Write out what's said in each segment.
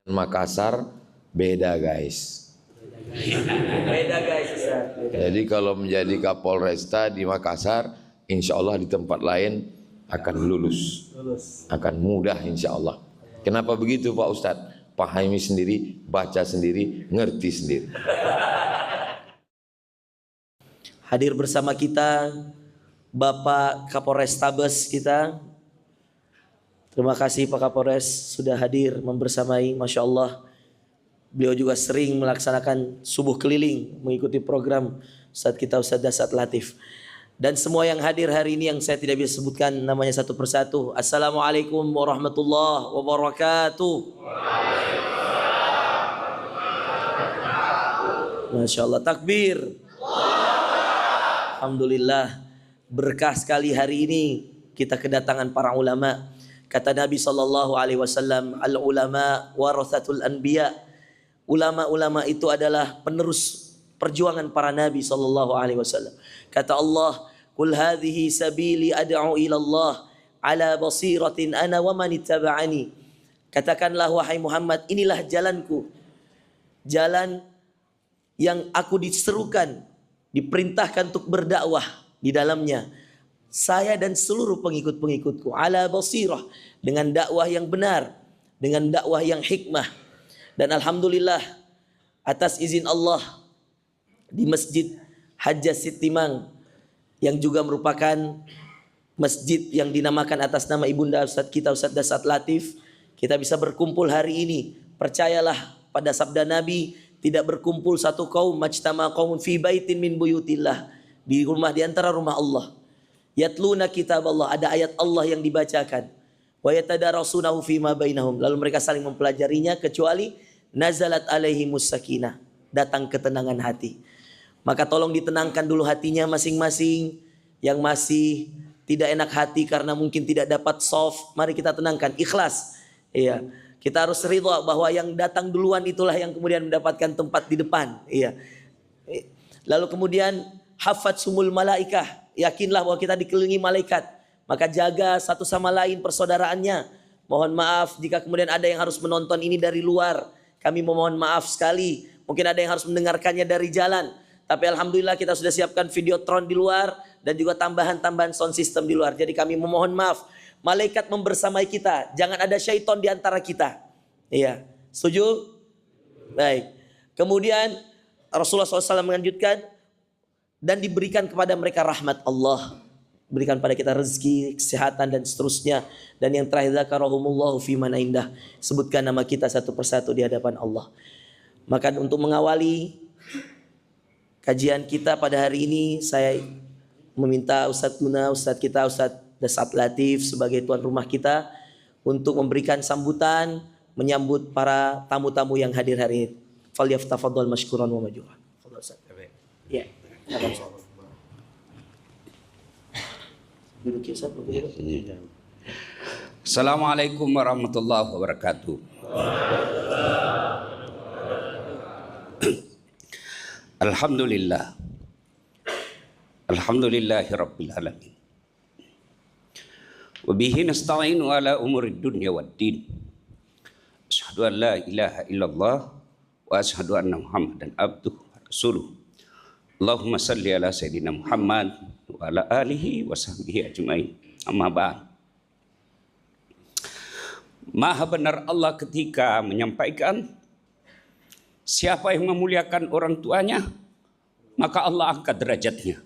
Makassar beda guys. Beda guys, Ustaz. Jadi kalau menjadi Kapolresta di Makassar, insya Allah di tempat lain akan lulus, akan mudah insya Allah. Kenapa begitu Pak Ustadz? Pahami sendiri, baca sendiri, ngerti sendiri. Hadir bersama kita Bapak Kapolrestabes kita. Terima kasih Pak Kapolres sudah hadir membersamai, Masya Allah. Beliau juga sering melaksanakan subuh keliling, mengikuti program Ustadz kita Ustadz Dasat Latif. Dan semua yang hadir hari ini yang saya tidak bisa sebutkan namanya satu persatu. Assalamualaikum warahmatullahi wabarakatuh. Masya Allah, takbir. Alhamdulillah, berkah sekali hari ini kita kedatangan para ulama. Kata Nabi SAW, al-ulama warathatul anbiya. Ulama-ulama itu adalah penerus perjuangan para Nabi SAW. Kata Allah, Qul hadhihi sabili ad'u ila Allah ala basiratin ana wa man ittaba'ani. Katakanlah wahai Muhammad, inilah jalanku. Jalan yang aku diserukan, diperintahkan untuk berdakwah di dalamnya. Saya dan seluruh pengikut-pengikutku ala basirah, dengan dakwah yang benar, dengan dakwah yang hikmah. Dan alhamdulillah atas izin Allah di Masjid Hajjah Sitimang yang juga merupakan masjid yang dinamakan atas nama ibunda Ustadz kita Ustadz Dasat Latif, kita bisa berkumpul hari ini. Percayalah pada sabda Nabi, tidak berkumpul satu kaum majtama qaumun fi baitin min buyutillah, di rumah di antara rumah Allah. Yatluna kitab Allah, ada ayat Allah yang dibacakan. Wa yatadarasunahu fima bainahum, lalu mereka saling mempelajarinya, kecuali nazalat alaihimus sakinah, datang ketenangan hati. Maka tolong ditenangkan dulu hatinya masing-masing. Yang masih tidak enak hati karena mungkin tidak dapat soft, mari kita tenangkan, ikhlas. Iya, kita harus ridha bahwa yang datang duluan itulah yang kemudian mendapatkan tempat di depan. Iya. Lalu kemudian hafat sumul malaikah, yakinlah bahwa kita dikelilingi malaikat. Maka jaga satu sama lain persaudaraannya. Mohon maaf jika kemudian ada yang harus menonton ini dari luar. Kami memohon maaf sekali. Mungkin ada yang harus mendengarkannya dari jalan. Tapi alhamdulillah kita sudah siapkan videotron di luar dan juga tambahan-tambahan sound system di luar. Jadi kami memohon maaf. Malaikat membersamai kita. Jangan ada syaitan di antara kita. Iya. Setuju? Baik. Kemudian Rasulullah SAW menganjutkan, dan diberikan kepada mereka rahmat Allah. Berikan pada kita rezeki, kesehatan dan seterusnya. Dan yang terakhir, zakarahumullahu fi man indah. Sebutkan nama kita satu persatu di hadapan Allah. Maka untuk mengawali kajian kita pada hari ini, saya meminta Ustadz Tuna, Ustadz kita, Ustadz Dasat Latif sebagai tuan rumah kita untuk memberikan sambutan, menyambut para tamu-tamu yang hadir hari ini. Falyaftafaddal mashkuran wa majura. Ya. Assalamualaikum warahmatullahi wabarakatuh. Alhamdulillah. Alhamdulillahi rabbil alamin. Wa bihi nasta'inu ala umurid dunya waddin. Asyhadu an la ilaha illallah wa asyhadu anna Muhammadan abduhu wa rasuluh. Allahumma salli ala sayyidina Muhammad wa ala alihi wa sahbihi ajmain. Amma ba'd. Maha benar Allah ketika menyampaikan, siapa yang memuliakan orang tuanya, maka Allah angkat derajatnya.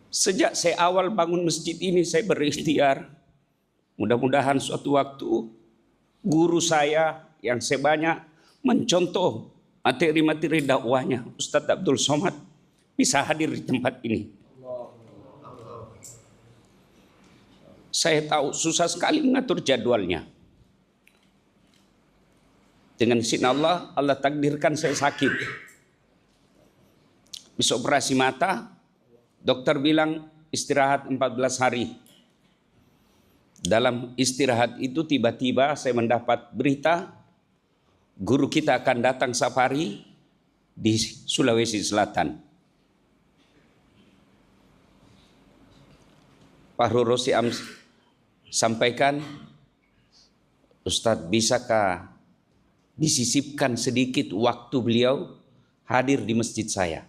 Sejak saya awal bangun masjid ini, saya berikhtiar. Mudah-mudahan suatu waktu guru saya yang saya banyak mencontoh materi-materi dakwahnya, Ustadz Abdul Somad, bisa hadir di tempat ini. Saya tahu susah sekali mengatur jadwalnya. Dengan izin Allah, Allah takdirkan saya sakit. Bisa operasi mata, dokter bilang istirahat 14 hari. Dalam istirahat itu tiba-tiba saya mendapat berita, guru kita akan datang safari di Sulawesi Selatan. Pak Rosi sampaikan Ustadz, bisakah disisipkan sedikit waktu beliau hadir di masjid saya?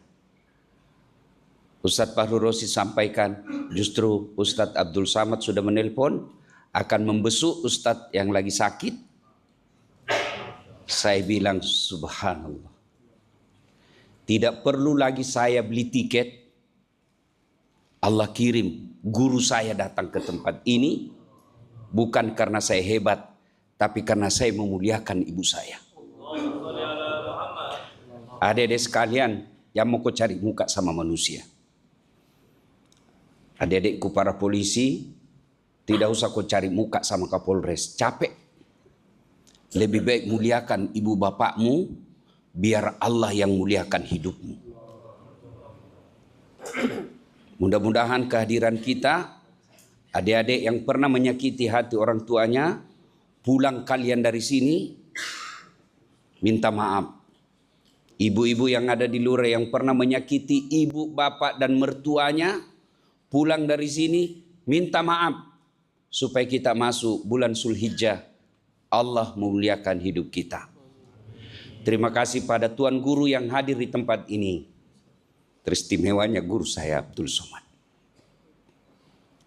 Ustadz Fahru Rosi sampaikan, justru Ustadz Abdul Samad sudah menelpon akan membesuk Ustadz yang lagi sakit. Saya bilang, subhanallah, tidak perlu lagi saya beli tiket. Allah kirim guru saya datang ke tempat ini bukan karena saya hebat, tapi karena saya memuliakan ibu saya. Adik-adik sekalian yang mau cari muka sama manusia, adik-adikku para polisi, tidak usah kau cari muka sama Kapolres, capek. Lebih baik muliakan ibu bapakmu, biar Allah yang muliakan hidupmu. Mudah-mudahan kehadiran kita, adik-adik yang pernah menyakiti hati orang tuanya, pulang kalian dari sini, minta maaf. Ibu-ibu yang ada di luar yang pernah menyakiti ibu, bapak, dan mertuanya, pulang dari sini, minta maaf. Supaya kita masuk bulan Zulhijjah, Allah memuliakan hidup kita. Terima kasih pada Tuan Guru yang hadir di tempat ini. Teristimewanya guru saya Abdul Somad.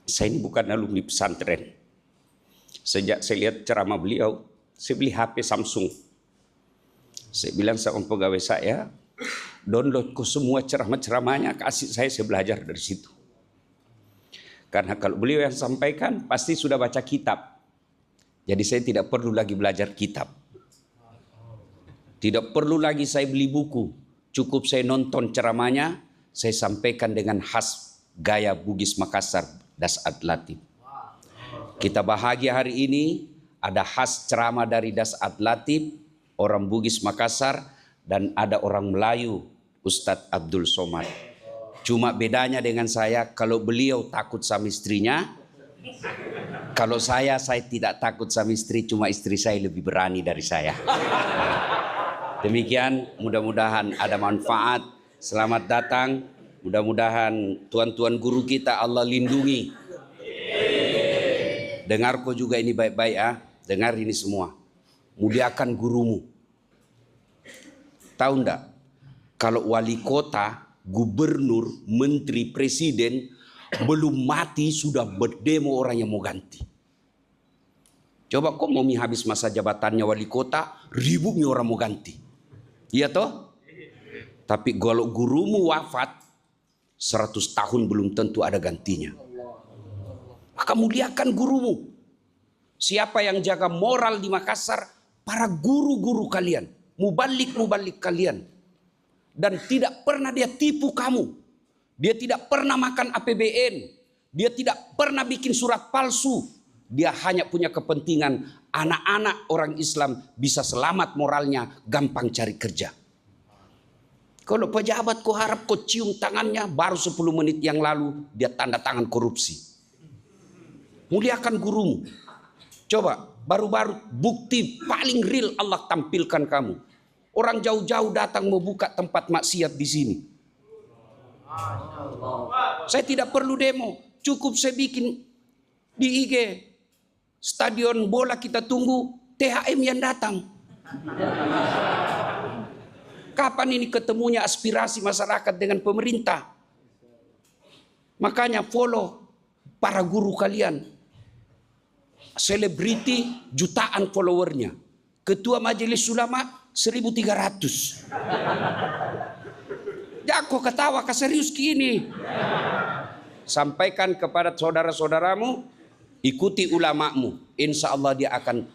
Saya ini bukan alumni pesantren. Sejak saya lihat ceramah beliau, saya beli HP Samsung. Saya bilang sama pegawai saya, download ke semua ceramah-ceramahnya, kasih saya belajar dari situ. Karena kalau beliau yang sampaikan, pasti sudah baca kitab. Jadi saya tidak perlu lagi belajar kitab. Tidak perlu lagi saya beli buku. Cukup saya nonton ceramahnya, saya sampaikan dengan khas gaya Bugis Makassar, Dasat Latif. Kita bahagia hari ini ada khas ceramah dari Dasat Latif, orang Bugis Makassar, dan ada orang Melayu, Ustadz Abdul Somad. Cuma bedanya dengan saya, kalau beliau takut sama istrinya, kalau saya tidak takut sama istri, cuma istri saya lebih berani dari saya. Demikian, mudah-mudahan ada manfaat. Selamat datang. Mudah-mudahan tuan-tuan guru kita Allah lindungi. Dengar kau juga ini baik-baik ya. Dengar ini semua. Muliakan gurumu. Tahu enggak? Kalau wali kota, gubernur, menteri, presiden belum mati sudah berdemo orang yang mau ganti. Coba kau mau habis masa jabatannya wali kota, ribunya orang mau ganti. Iya toh? Tapi kalau gurumu wafat, 100 tahun belum tentu ada gantinya. Maka muliakan gurumu. Siapa yang jaga moral di Makassar? Para guru-guru kalian. Mubalik-mubalik kalian. Dan tidak pernah dia tipu kamu. Dia tidak pernah makan APBN. Dia tidak pernah bikin surat palsu. Dia hanya punya kepentingan anak-anak orang Islam bisa selamat moralnya, gampang cari kerja. Kalau pejabat kau harap kau cium tangannya, baru 10 menit yang lalu dia tanda tangan korupsi. Muliakan gurumu. Coba, baru-baru bukti paling real Allah tampilkan kamu. Orang jauh-jauh datang mau buka tempat maksiat di sini. Saya tidak perlu demo, cukup saya bikin di IG. Stadion bola kita tunggu, THM yang datang. Kapan ini ketemunya aspirasi masyarakat dengan pemerintah? Makanya follow para guru kalian. Selebriti jutaan followernya. Ketua Majelis Ulama 1.300. Ya kok ketawa ke serius gini. Sampaikan kepada saudara-saudaramu, ikuti ulamamu. Insya Allah dia akan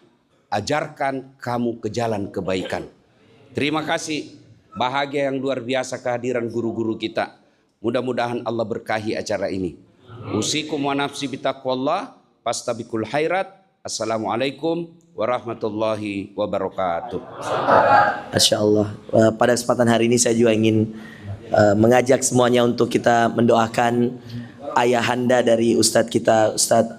ajarkan kamu ke jalan kebaikan. Terima kasih. Bahagia yang luar biasa kehadiran guru-guru kita. Mudah-mudahan Allah berkahi acara ini. Usikum wa nafsi bitaqwallah. Fastabiqul khairat. Assalamualaikum warahmatullahi wabarakatuh. Masya Allah. Pada kesempatan hari ini saya juga ingin mengajak semuanya untuk kita mendoakan ayahanda dari Ustadz kita, Ustadz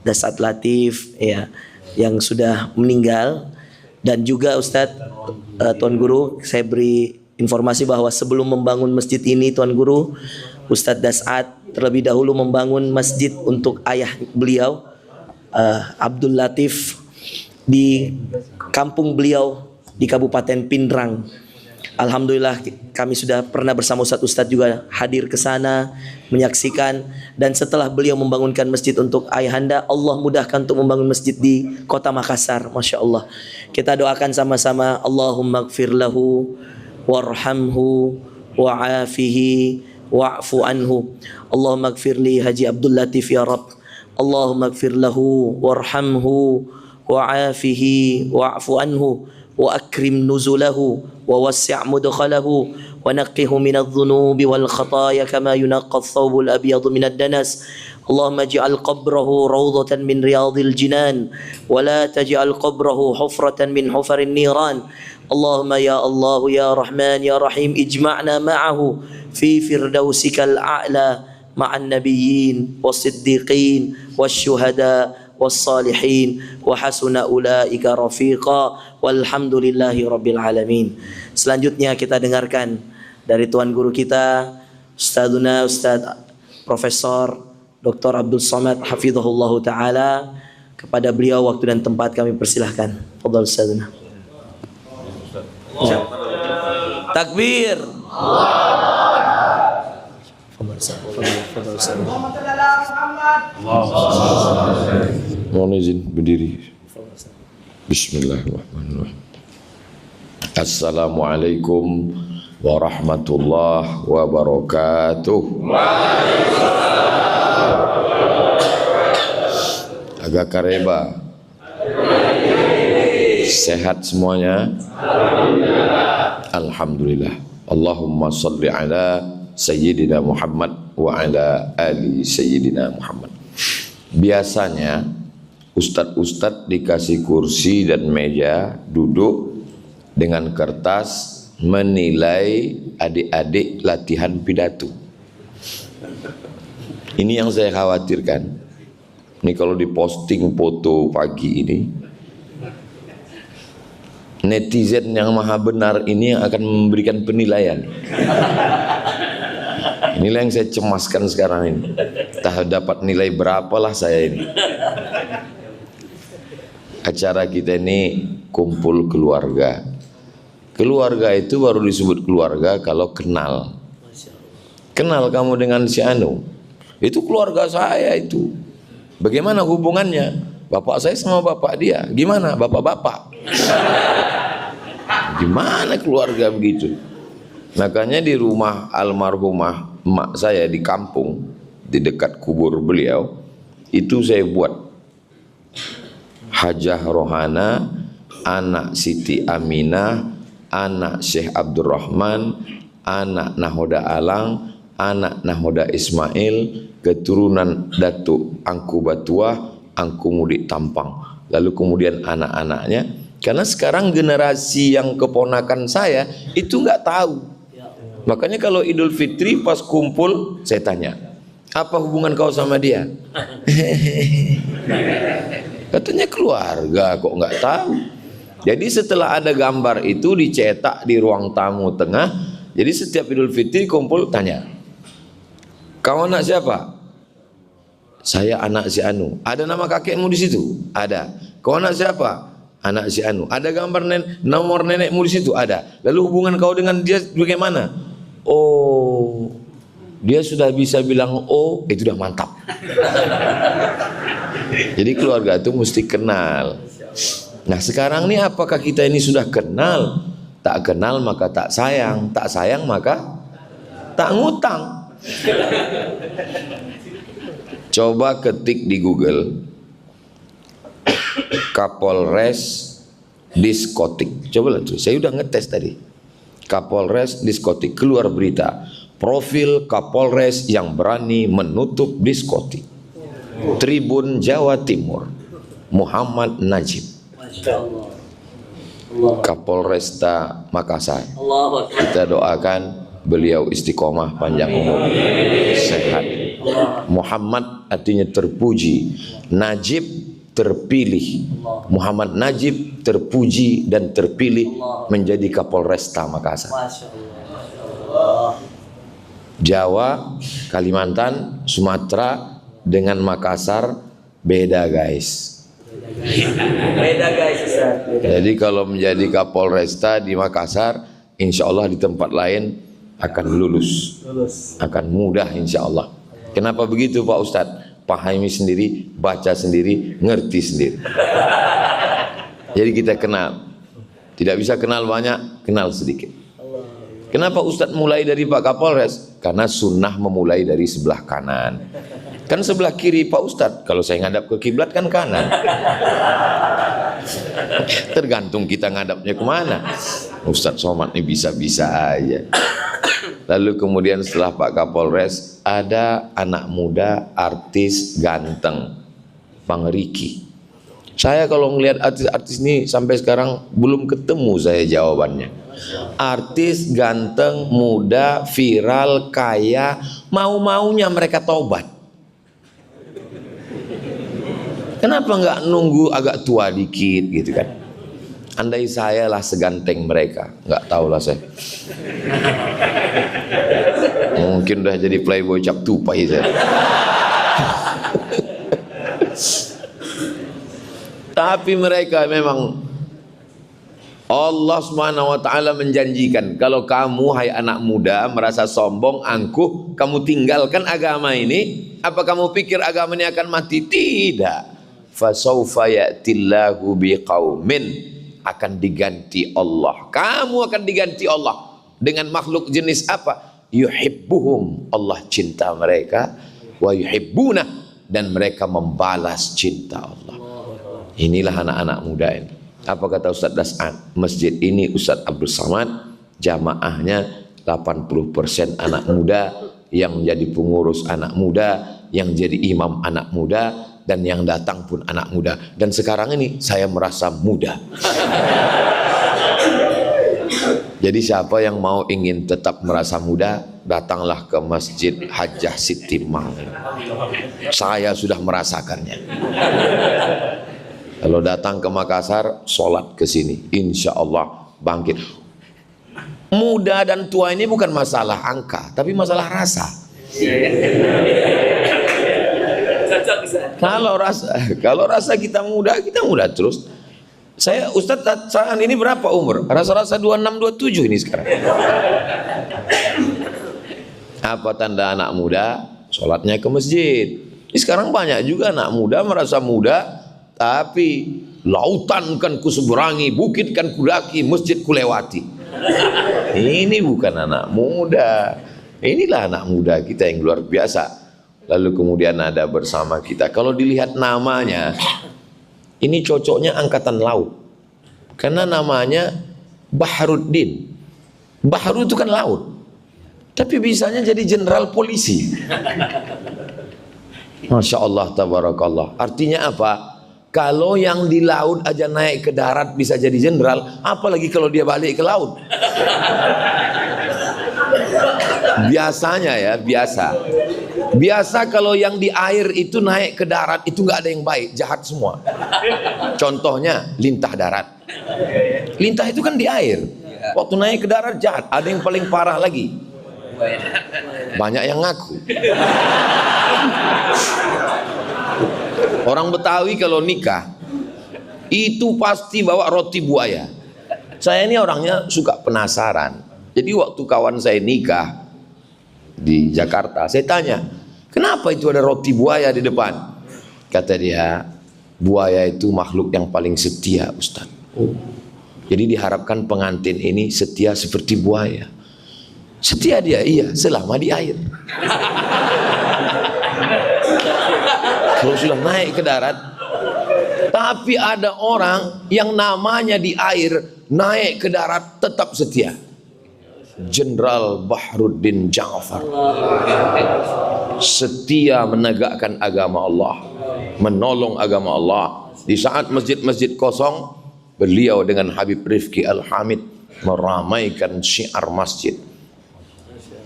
Dasat Latif ya, yang sudah meninggal. Dan juga Ustadz Tuan Guru, saya beri informasi bahwa sebelum membangun masjid ini Tuan Guru, Ustadz Dasat terlebih dahulu membangun masjid untuk ayah beliau Abdul Latif di kampung beliau di Kabupaten Pindrang. Alhamdulillah kami sudah pernah bersama Ustadz juga hadir ke sana menyaksikan, dan setelah beliau membangunkan masjid untuk ayahanda, Allah mudahkan untuk membangun masjid di kota Makassar. Masya Allah. Kita doakan sama-sama, Allahumma gfir lahu warhamhu wa'afihi wa'fu anhu. Allahumma gfir li Haji Abdul Latif ya Rabb. Allahumma gfir lahu warhamhu wa'afihi wa'fu anhu wa akrim nuzulahu wa wassi' mudkhalahu wa naqqihu min adh-dhunubi wal khataaya kama yunaqqa ath-thawbu al-abyadu min ad-danas. Allahumma ij'al qabrahu rawdatan min riyadil jinan wa la taj'al qabrahu hufratan min hufarin niran. Allahumma ya Allah ya Rahman ya Rahim ijma'na ma'ahu fi firdausikal a'la ma'an nabiyyin was-siddiqin wasyuhada wassalihin wa hasuna ulaika rafiqa walhamdulillahi rabbil alamin. Selanjutnya kita dengarkan dari tuan guru kita Ustadzuna Ustadz Profesor Dr. Abdul Somad hafizahullah taala. Kepada beliau waktu dan tempat kami persilahkan. Fadhal Ustadzuna. Takbir. Mohon izin berdiri. Bismillahirrahmanirrahim. Assalamualaikum warahmatullahi wabarakatuh. Agak kareba. Sehat semuanya? Alhamdulillah. Allahumma salli ala Sayyidina Muhammad wa ala ali Sayyidina Muhammad. Biasanya ustadz-ustadz dikasih kursi dan meja duduk dengan kertas menilai adik-adik latihan pidato. Ini yang saya khawatirkan. Ini kalau diposting foto pagi ini, netizen yang maha benar ini yang akan memberikan penilaian. Inilah yang saya cemaskan sekarang ini. Entah dapat nilai berapalah saya ini. Acara kita ini kumpul keluarga. Keluarga itu baru disebut keluarga kalau kenal. Kenal kamu dengan si Anu. Itu keluarga saya itu. Bagaimana hubungannya? Bapak saya sama bapak dia. Gimana? Bapak-bapak. Gimana keluarga begitu? Makanya di rumah almarhumah emak saya di kampung, di dekat kubur beliau, itu saya buat Hajah Rohana, anak Siti Aminah, anak Syekh Abdurrahman, anak Nahoda Alang, anak Nahoda Ismail, keturunan Datuk Angku Batuah, Angku Mudik Tampang. Lalu kemudian anak-anaknya. Karena sekarang generasi yang keponakan saya itu nggak tahu. Makanya kalau Idul Fitri pas kumpul saya tanya, apa hubungan kau sama dia? Katanya keluarga, kok nggak tahu. Jadi setelah ada gambar itu dicetak di ruang tamu tengah. Jadi setiap Idul Fitri kumpul tanya, kau anak siapa? Saya anak si Anu. Ada nama kakekmu di situ? Ada. Kau anak siapa? Anak si Anu. Ada gambar nomor nenekmu di situ? Ada. Lalu hubungan kau dengan dia bagaimana? Oh, dia sudah bisa bilang oh, itu sudah mantap. Jadi keluarga itu mesti kenal. Nah sekarang ini apakah kita ini sudah kenal? Tak kenal maka tak sayang, tak sayang maka tak ngutang. Coba ketik di Google Kapolres diskotik. Coba lihat tuh, saya udah ngetes tadi. Kapolres diskotik, keluar berita profil Kapolres yang berani menutup diskotik. Tribun Jawa Timur, Muhammad Najib, Kapolresta Makassar. Kita doakan beliau istiqomah, panjang umur, sehat. Muhammad artinya terpuji, Najib terpilih. Muhammad Najib terpuji dan terpilih menjadi Kapolresta Makassar. Jawa, Kalimantan, Sumatera dengan Makassar beda guys. Beda guys, Ustaz. Beda. Jadi kalau menjadi Kapolresta di Makassar, insya Allah di tempat lain akan lulus, akan mudah insya Allah. Kenapa begitu Pak Ustadz? Pahami sendiri, baca sendiri, ngerti sendiri. Jadi kita kenal, tidak bisa kenal banyak, kenal sedikit. Kenapa Ustadz mulai dari Pak Kapolres? Karena sunnah memulai dari sebelah kanan. Kan sebelah kiri Pak Ustadz, kalau saya ngadap ke kiblat kan kanan. Tergantung kita ngadapnya kemana. Ustadz Somad ini bisa-bisa aja. Lalu kemudian setelah Pak Kapolres ada anak muda artis ganteng, Bang Riki. Saya kalau ngelihat artis-artis ini sampai sekarang belum ketemu saya jawabannya. Artis ganteng, muda, viral, kaya, mau-maunya mereka taubat. Kenapa nggak nunggu agak tua dikit gitu kan? Andai saya lah seganteng mereka, nggak tahu lah saya. Mungkin udah jadi playboy cap tupai saya. Tapi mereka memang Allah Subhanahu wa taala menjanjikan kalau kamu hai anak muda merasa sombong, angkuh, kamu tinggalkan agama ini, apa kamu pikir agama ini akan mati? Tidak. Fasaufa ya'tillahu biqaumin, akan diganti Allah. Kamu akan diganti Allah dengan makhluk jenis apa? Yuhibbuhum, Allah cinta mereka, wa yuhibbuna, dan mereka membalas cinta Allah. Inilah anak-anak muda ini. Apa kata Ustaz Das'an? Masjid ini Ustaz Abdul Samad, jamaahnya 80% anak muda, yang menjadi pengurus anak muda, yang jadi imam anak muda, dan yang datang pun anak muda. Dan sekarang ini saya merasa muda. Jadi siapa yang mau ingin tetap merasa muda, datanglah ke Masjid Hajjah Siti Mang. Saya sudah merasakannya. Kalau datang ke Makassar, sholat ke sini, insya Allah bangkit. Muda dan tua ini bukan masalah angka, tapi masalah rasa. Kalau rasa kita muda terus. Saya Ustadz saat ini berapa umur? Rasa-rasa 26, 27 ini sekarang. Apa tanda anak muda? Sholatnya ke masjid. Ini sekarang banyak juga anak muda merasa muda, tapi lautan kan kuseberangi, bukit kan kudaki, masjid kulewati. Ini bukan anak muda. Inilah anak muda kita yang luar biasa. Lalu kemudian ada bersama kita. Kalau dilihat namanya, ini cocoknya angkatan laut. Karena namanya Baharuddin. Bahru itu kan laut. Tapi bisanya jadi jenderal polisi. Masya Allah, tabarakallah. Artinya apa? Kalau yang di laut aja naik ke darat bisa jadi jenderal, apalagi kalau dia balik ke laut. Biasanya ya, biasa kalau yang di air itu naik ke darat itu nggak ada yang baik, jahat semua. Contohnya lintah darat. Lintah itu kan di air. Waktu naik ke darat jahat. Ada yang paling parah lagi. Banyak yang ngaku. Orang Betawi kalau nikah itu pasti bawa roti buaya. Saya ini orangnya suka penasaran. Jadi waktu kawan saya nikah di Jakarta, saya tanya, kenapa itu ada roti buaya di depan? Kata dia, buaya itu makhluk yang paling setia, Ustaz. Jadi diharapkan pengantin ini setia seperti buaya. Setia dia, iya, selama di air. Kalau sudah naik ke darat. Tapi ada orang yang namanya di air, naik ke darat tetap setia. Jenderal Baharuddin Ja'far. Setia menegakkan agama Allah, menolong agama Allah. Di saat masjid-masjid kosong, beliau dengan Habib Rifki Al-Hamid meramaikan syiar masjid.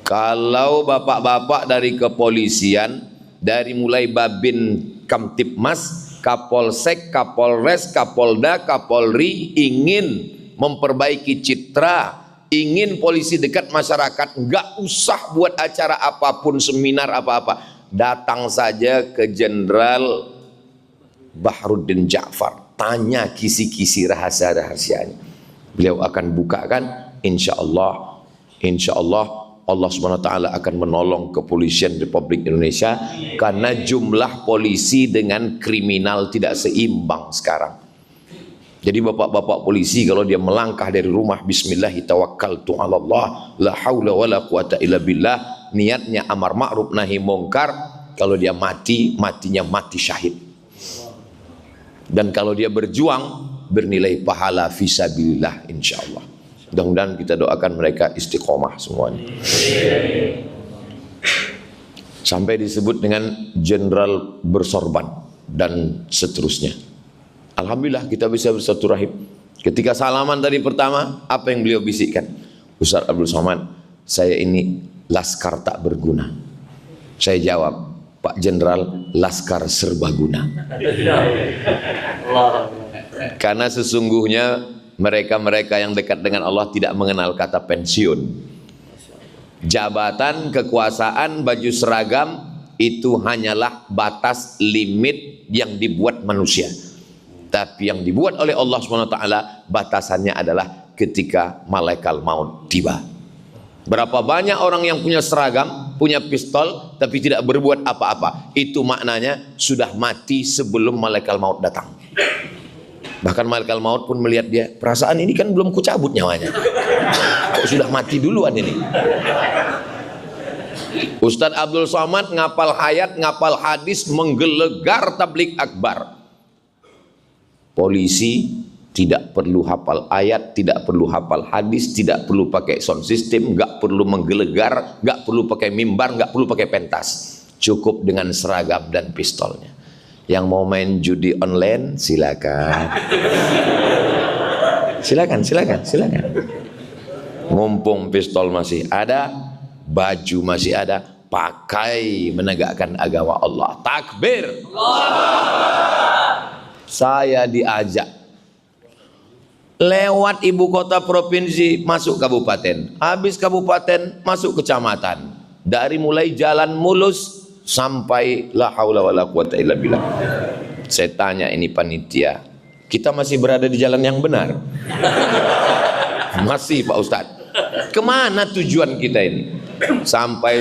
Kalau bapak-bapak dari kepolisian, dari mulai Babin Kamtipmas, Kapolsek, Kapolres, Kapolda, Kapolri ingin memperbaiki citra, ingin polisi dekat masyarakat, nggak usah buat acara apapun, seminar apa-apa, datang saja ke Jenderal Bahruddin Ja'far, tanya kisi-kisi rahasia-rahasianya. Beliau akan bukakan, insya Allah Allah SWT akan menolong kepolisian Republik Indonesia, karena jumlah polisi dengan kriminal tidak seimbang sekarang. Jadi bapak-bapak polisi kalau dia melangkah dari rumah, bismillahi tawakkaltu 'ala Allah la haula wala quwata illa billah, niatnya amar ma'ruf nahi mungkar, kalau dia mati, matinya mati syahid. Dan kalau dia berjuang, bernilai pahala fisabilillah insyaallah. Mudah-mudahan kita doakan mereka istiqomah semuanya. Sampai disebut dengan jenderal bersorban dan seterusnya. Alhamdulillah kita bisa bersatu rahim. Ketika salaman tadi pertama, apa yang beliau bisikkan? Ustaz Abdul Somad, saya ini laskar tak berguna. Saya jawab, Pak Jenderal, laskar serbaguna. Karena sesungguhnya mereka-mereka yang dekat dengan Allah tidak mengenal kata pensiun. Jabatan, kekuasaan, baju seragam itu hanyalah batas limit yang dibuat manusia. Tapi yang dibuat oleh Allah SWT batasannya adalah ketika malaikat maut tiba. Berapa banyak orang yang punya seragam, punya pistol, tapi tidak berbuat apa-apa. Itu maknanya sudah mati sebelum malaikat maut datang. Bahkan malaikat maut pun melihat dia, perasaan ini kan belum kucabut nyawanya, kok sudah mati duluan ini. Ustadz Abdul Somad ngapal ayat, ngapal hadis, menggelegar tablik akbar. Polisi tidak perlu hafal ayat, tidak perlu hafal hadis, tidak perlu pakai sound system, nggak perlu menggelegar, nggak perlu pakai mimbar, nggak perlu pakai pentas. Cukup dengan seragam dan pistolnya. Yang mau main judi online silakan. Silakan. Mumpung pistol masih ada, baju masih ada, pakai menegakkan agama Allah. Takbir. Saya diajak lewat ibu kota provinsi masuk kabupaten, habis kabupaten masuk kecamatan, dari mulai jalan mulus sampai la haula wala quwata illa billah. Saya tanya ini panitia, kita masih berada di jalan yang benar? Masih Pak Ustadz. Kemana tujuan kita ini? Sampai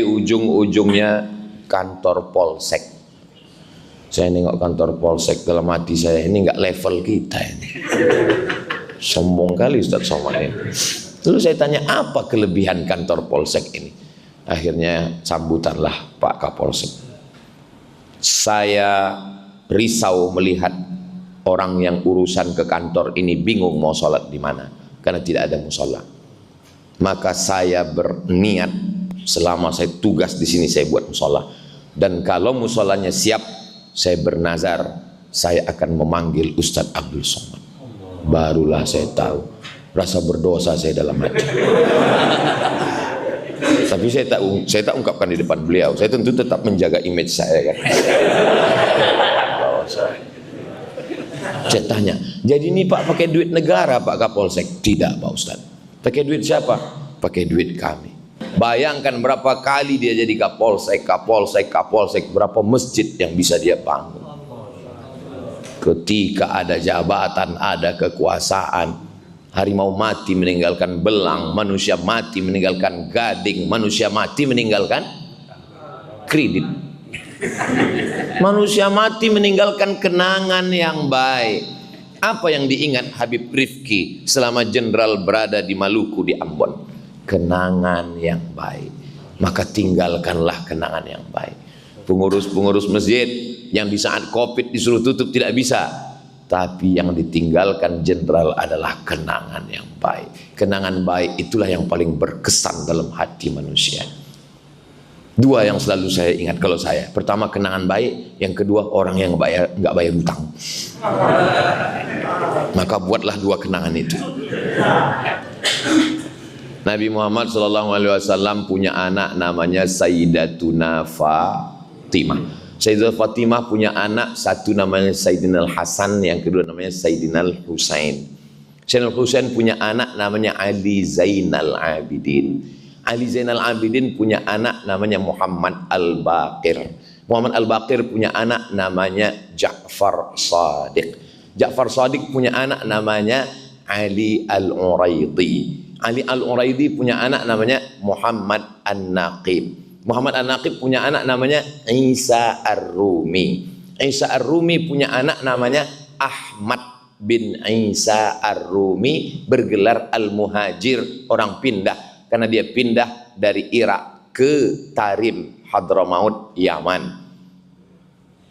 ujung-ujungnya kantor polsek. Saya nengok kantor polsek, dalam hati saya, ini nggak level kita ini. Sombong kali Ustadz Somad ini. Lalu saya tanya, apa kelebihan kantor polsek ini? Akhirnya sambutanlah Pak Kapolsek. Saya risau melihat orang yang urusan ke kantor ini bingung mau sholat di mana, karena tidak ada musola. Maka saya berniat selama saya tugas di sini saya buat musola. Dan kalau musolanya siap, saya bernazar saya akan memanggil Ustadz Abdul Somad. Barulah saya tahu rasa berdosa saya dalam hati. Tapi saya tak ungkapkan di depan beliau. Saya tentu tetap menjaga image saya kan. Saya tanya, jadi ini Pak pakai duit negara Pak Kapolsek? Tidak Pak Ustadz. Pakai duit siapa? Pakai duit kami. Bayangkan berapa kali dia jadi kapolsek, berapa masjid yang bisa dia bangun. Ketika ada jabatan, ada kekuasaan, harimau mati meninggalkan belang, manusia mati meninggalkan gading, manusia mati meninggalkan kredit, manusia mati meninggalkan kenangan yang baik. Apa yang diingat Habib Rifki selama jenderal berada di Maluku, di Ambon? Kenangan yang baik. Maka tinggalkanlah kenangan yang baik. Pengurus-pengurus masjid yang di saat Covid disuruh tutup tidak bisa, tapi yang ditinggalkan jenderal adalah kenangan yang baik. Kenangan baik itulah yang paling berkesan dalam hati manusia. Dua yang selalu saya ingat kalau saya. Pertama kenangan baik, yang kedua orang yang nggak bayar hutang. Maka buatlah dua kenangan itu. Nabi Muhammad SAW punya anak namanya Sayyidatuna Fatimah. Sayyidatuna Fatimah punya anak, satu namanya Sayyidina Al-Hasan, yang kedua namanya Sayyidina Al-Husain. Sayyidina Al-Husain punya anak namanya Ali Zainal Abidin. Ali Zainal Abidin punya anak namanya Muhammad Al-Baqir. Muhammad Al-Baqir punya anak namanya Ja'far Shadiq. Ja'far Shadiq punya anak namanya Ali Al-Uraidi. Ali Al-Uraidi punya anak namanya Muhammad An-Naqib. Muhammad An-Naqib punya anak namanya Isa Ar-Rumi. Isa Ar-Rumi punya anak namanya Ahmad bin Isa Ar-Rumi, bergelar Al-Muhajir, orang pindah, karena dia pindah dari Irak ke Tarim, Hadramaut, Yaman.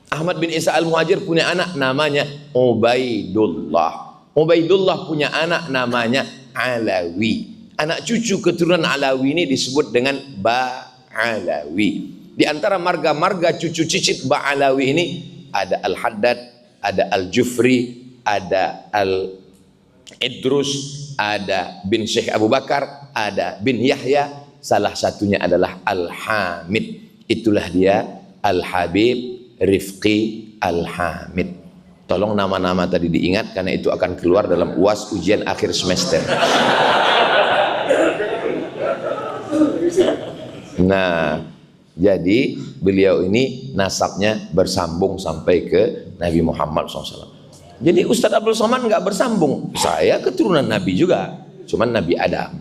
Ahmad bin Isa Al-Muhajir punya anak namanya Ubaidullah. Ubaidullah punya anak namanya Alawi. Anak cucu keturunan Alawi ini disebut dengan Ba'alawi. Di antara marga-marga cucu cicit Ba'alawi ini ada Al-Haddad, ada Al-Jufri, ada Al-Idrus, ada bin Syekh Abu Bakar, ada bin Yahya, salah satunya adalah Al-Hamid. Itulah dia Al-Habib Rifqi Al-Hamid. Tolong nama-nama tadi diingat karena itu akan keluar dalam UAS ujian akhir semester. Nah, jadi beliau ini nasabnya bersambung sampai ke Nabi Muhammad SAW. Jadi Ustadz Abdul Somad nggak bersambung. Saya keturunan Nabi juga, cuman Nabi Adam.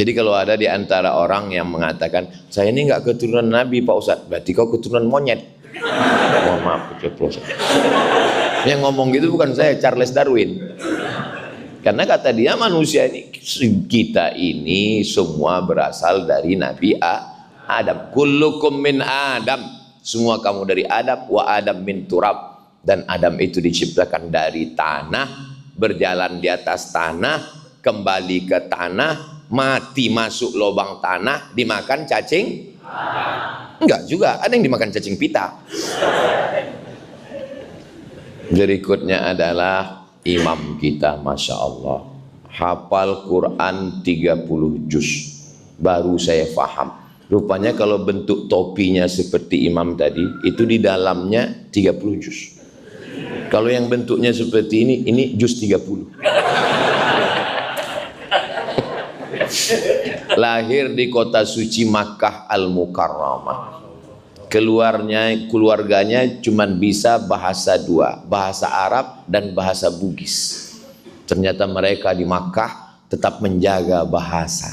Jadi kalau ada di antara orang yang mengatakan saya ini nggak keturunan Nabi Pak Ustadz, berarti kau keturunan monyet. Mohon maaf, yang ngomong gitu bukan saya, Charles Darwin. Karena kata dia manusia ini, kita ini semua berasal dari Nabi Adam. Kullukum min Adam, semua kamu dari Adam. Wa Adam min turab, dan Adam itu diciptakan dari tanah, berjalan di atas tanah, kembali ke tanah, mati masuk lubang tanah, dimakan cacing. Enggak juga, ada yang dimakan cacing pita. Berikutnya adalah imam kita, Masya Allah, hafal Quran 30 juz. Baru saya paham, rupanya kalau bentuk topinya seperti imam tadi, itu di dalamnya 30 juz. Kalau yang bentuknya seperti ini juz 30. Lahir di kota suci Makkah Al-Mukarramah. Keluarganya cuman bisa bahasa dua, bahasa Arab dan bahasa Bugis. Ternyata mereka di Makkah tetap menjaga bahasa.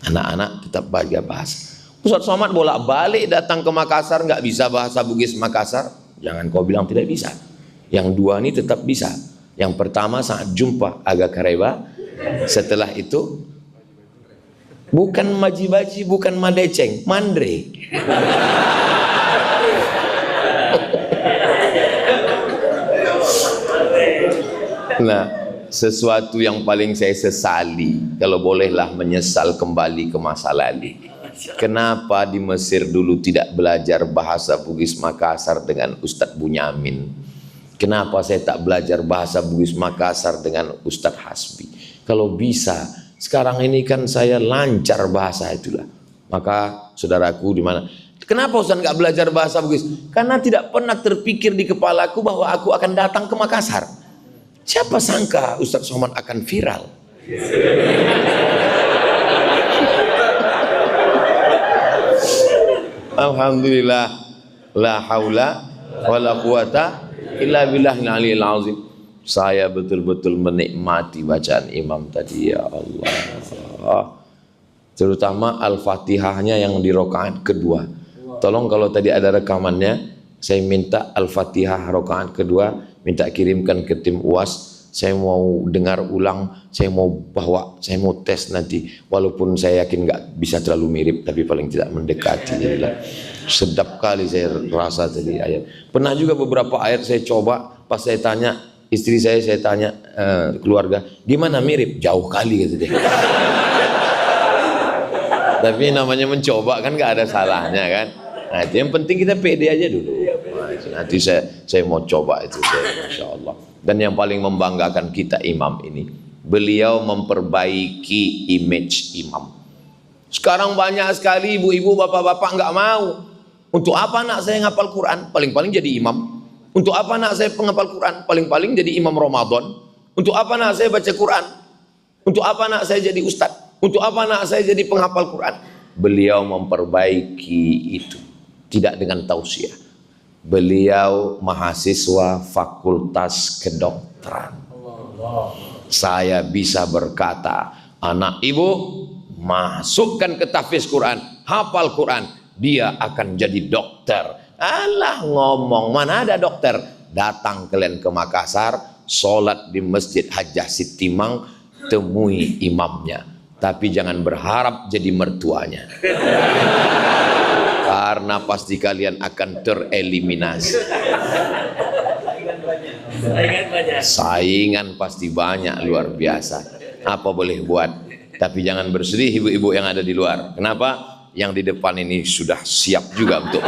Anak-anak tetap bahagia bahasa. Ustadz Somad bolak-balik datang ke Makassar nggak bisa bahasa Bugis Makassar. Jangan kau bilang tidak bisa. Yang dua ini tetap bisa. Yang pertama saat jumpa agak kareba. Setelah itu bukan maji-baji, bukan madeceng, mandre. Nah, sesuatu yang paling saya sesali, kalau bolehlah menyesal kembali ke masa lalu. Kenapa di Mesir dulu tidak belajar bahasa Bugis Makassar dengan Ustadz Bunyamin? Kenapa saya tak belajar bahasa Bugis Makassar dengan Ustadz Hasbi? Kalau bisa, sekarang ini kan saya lancar bahasa itulah. Maka saudaraku di mana? Kenapa Ustaz nggak belajar bahasa Bugis? Karena tidak pernah terpikir di kepalaku bahwa aku akan datang ke Makassar. Siapa sangka Ustaz Somad akan viral? Alhamdulillah, la haula wala quwata illa billahil aliyil azim. Saya betul-betul menikmati bacaan imam tadi, ya Allah. Terutama Al-Fatihahnya yang di rakaat kedua. Tolong kalau tadi ada rekamannya, saya minta Al-Fatihah rakaat kedua, minta kirimkan ke tim UAS. Saya mau dengar ulang, saya mau bawa, saya mau tes nanti. Walaupun saya yakin nggak bisa terlalu mirip, tapi paling tidak mendekati. Sedap kali saya rasa tadi ayat. Pernah juga beberapa ayat saya coba, pas saya tanya istri saya tanya keluarga, gimana mirip? Jauh kali gitu deh. Tapi namanya mencoba kan nggak ada salahnya kan. Nah itu yang penting kita pede aja dulu. Nah, nanti saya mau coba itu, Masya Allah. Dan yang paling membanggakan kita imam ini, beliau memperbaiki image imam. Sekarang banyak sekali ibu-ibu, bapak-bapak nggak mau. Untuk apa anak saya ngapal Quran? Paling-paling jadi imam. Untuk apa anak saya penghafal Quran? Paling-paling jadi imam Ramadan. Untuk apa anak saya baca Quran? Untuk apa anak saya jadi ustadz? Untuk apa anak saya jadi penghafal Quran? beliau memperbaiki itu, tidak dengan tausiah. Beliau mahasiswa Fakultas Kedokteran. Saya bisa berkata, anak ibu masukkan ke tahfiz Quran, hafal Quran, dia akan jadi dokter. Alah ngomong, mana ada dokter? Datang kalian ke Makassar, sholat di Masjid Hajjah Sitimang, temui imamnya. Tapi jangan berharap jadi mertuanya, karena pasti kalian akan tereliminasi. Saingan pasti banyak, luar biasa. Apa boleh buat? Tapi jangan bersedih ibu-ibu yang ada di luar. Kenapa? Yang di depan ini sudah siap juga untuk